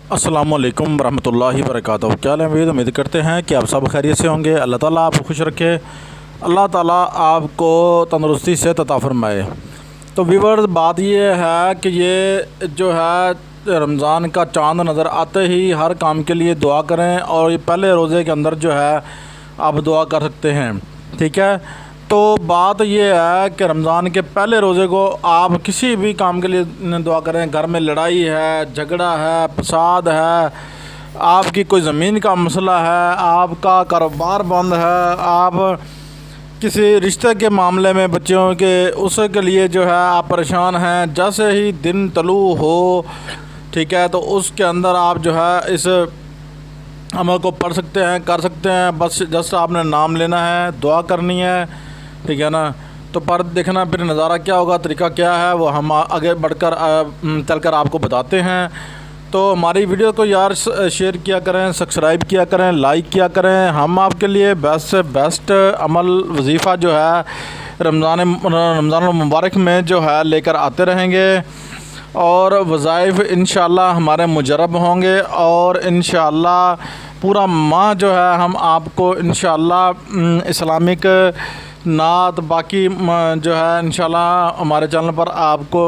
अस्सलामुअलैकुम वरहमतुल्लाहि वबरकातुहू। क्या हाल है? उम्मीद करते हैं कि आप सब खैरियत से होंगे। अल्लाह ताला आपको खुश रखे, अल्लाह ताला आपको तंदुरुस्ती से अता फरमाए। तो व्यूअर्स, बात ये है कि ये जो है रमज़ान का चांद नज़र आते ही हर काम के लिए दुआ करें, और ये पहले रोज़े के अंदर जो है आप दुआ कर सकते हैं। ठीक है, तो बात ये है कि रमज़ान के पहले रोज़े को आप किसी भी काम के लिए दुआ करें। घर में लड़ाई है, झगड़ा है, फसाद है, आपकी कोई ज़मीन का मसला है, आपका कारोबार बंद है, आप किसी रिश्ते के मामले में बच्चों के उसके लिए जो है आप परेशान हैं, जैसे ही दिन तलू हो, ठीक है, तो उसके अंदर आप जो है इस अमल को पढ़ सकते हैं, कर सकते हैं। बस जस्ट आपने नाम लेना है, दुआ करनी है, ठीक है ना। तो पर देखना फिर नज़ारा क्या होगा, तरीका क्या है, वो हम आगे बढ़कर चलकर आपको बताते हैं। तो हमारी वीडियो को यार शेयर किया करें, सब्सक्राइब किया करें, लाइक किया करें। हम आपके लिए बेस्ट से बेस्ट अमल वजीफ़ा जो है रमज़ान मुबारक में जो है लेकर आते रहेंगे, और वज़ाइफ इंशाअल्लाह हमारे मुजरब होंगे, और इंशाअल्लाह पूरा माह जो है हम आपको इंशाअल्लाह इस्लामिक नात बाकी जो है इंशाअल्लाह हमारे चैनल पर आपको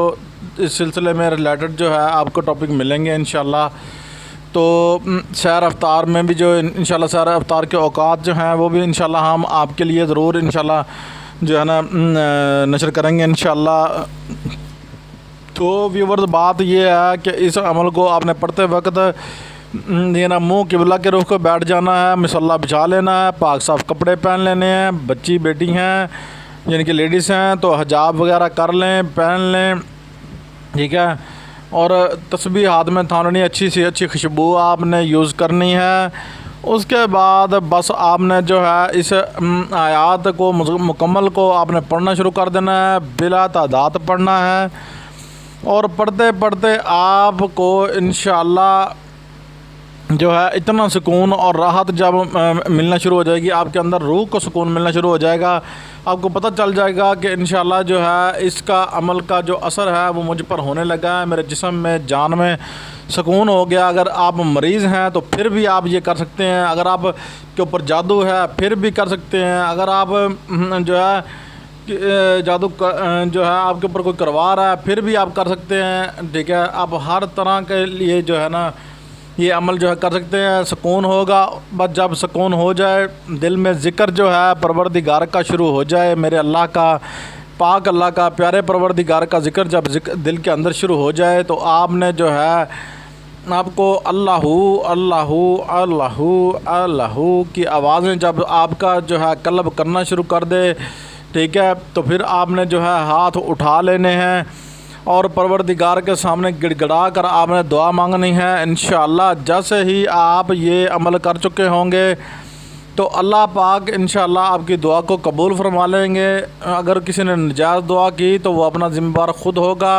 इस सिलसिले में रिलेटेड जो है आपको टॉपिक मिलेंगे इंशाअल्लाह। तो सैर अफ्तार में भी जो इंशाअल्लाह सैर अफ्तार के औकात जो हैं वो भी इंशाअल्लाह हम आपके लिए ज़रूर इंशाअल्लाह जो है ना नशर करेंगे इंशाअल्लाह। तो व्यूअर्स, बात ये है कि इस अमल को आपने पढ़ते वक्त ये ना मुँह किबला के रुख को बैठ जाना है, मसल्ला बिछा लेना है, पाक साफ़ कपड़े पहन लेने हैं। बच्ची बेटी हैं यानी कि लेडीज़ हैं तो हिजाब वगैरह कर लें, पहन लें, ठीक है। और तस्बीह हाथ में थाननी, अच्छी सी अच्छी खुशबू आपने यूज़ करनी है। उसके बाद बस आपने जो है इस आयात को मुकम्मल को आपने पढ़ना शुरू कर देना है, बिला तादाद पढ़ना है, और पढ़ते पढ़ते आपको इंशाअल्लाह जो है इतना सुकून और राहत जब मिलना शुरू हो जाएगी, आपके अंदर रूह को सुकून मिलना शुरू हो जाएगा। आपको पता चल जाएगा कि इंशाअल्लाह जो है इसका अमल का जो असर है वो मुझ पर होने लगा है, मेरे जिस्म में, जान में सुकून हो गया। अगर आप मरीज़ हैं तो फिर भी आप ये कर सकते हैं, अगर आप के ऊपर जादू है फिर भी कर सकते हैं, अगर आप जो है जादू जो है आपके ऊपर कोई करवा रहा है फिर भी आप कर सकते हैं, ठीक है। आप हर तरह के लिए जो है ना ये अमल जो है कर सकते हैं, सुकून होगा। बस जब सुकून हो जाए, दिल में ज़िक्र जो है परवरदिगार का शुरू हो जाए, मेरे अल्लाह का, पाक अल्लाह का, प्यारे परवरदिगार का ज़िक्र जब दिल के अंदर शुरू हो जाए, तो आपने जो है आपको अल्लाहू अल्लाहू अल्लाहू अल्लाहू की आवाज़ें जब आपका जो है कल्ब करना शुरू कर दे, ठीक है, तो फिर आपने जो है हाथ उठा लेने हैं और परवरदिगार के सामने गिड़गिड़ा कर आपने दुआ मांगनी है। इंशाअल्लाह जैसे ही आप ये अमल कर चुके होंगे तो अल्लाह पाक इंशाअल्लाह आपकी दुआ को कबूल फरमा लेंगे। अगर किसी ने नजायज़ दुआ की तो वो अपना ज़िम्मेदार ख़ुद होगा,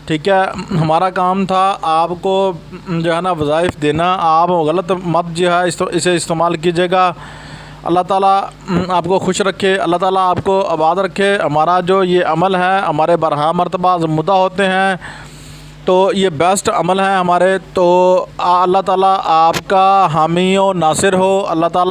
ठीक है। हमारा काम था आपको जो है ना वज़ाइफ देना, आप गलत मत जो है इसे इस्तेमाल कीजिएगा। अल्लाह ताला आपको खुश रखे, अल्लाह ताला आपको आबाद रखे। हमारा जो ये अमल है, हमारे बरहा मरतबा मुद्दा होते हैं, तो ये बेस्ट अमल है हमारे। तो अल्लाह ताला आपका हामी और नासिर हो। अल्लाह ताला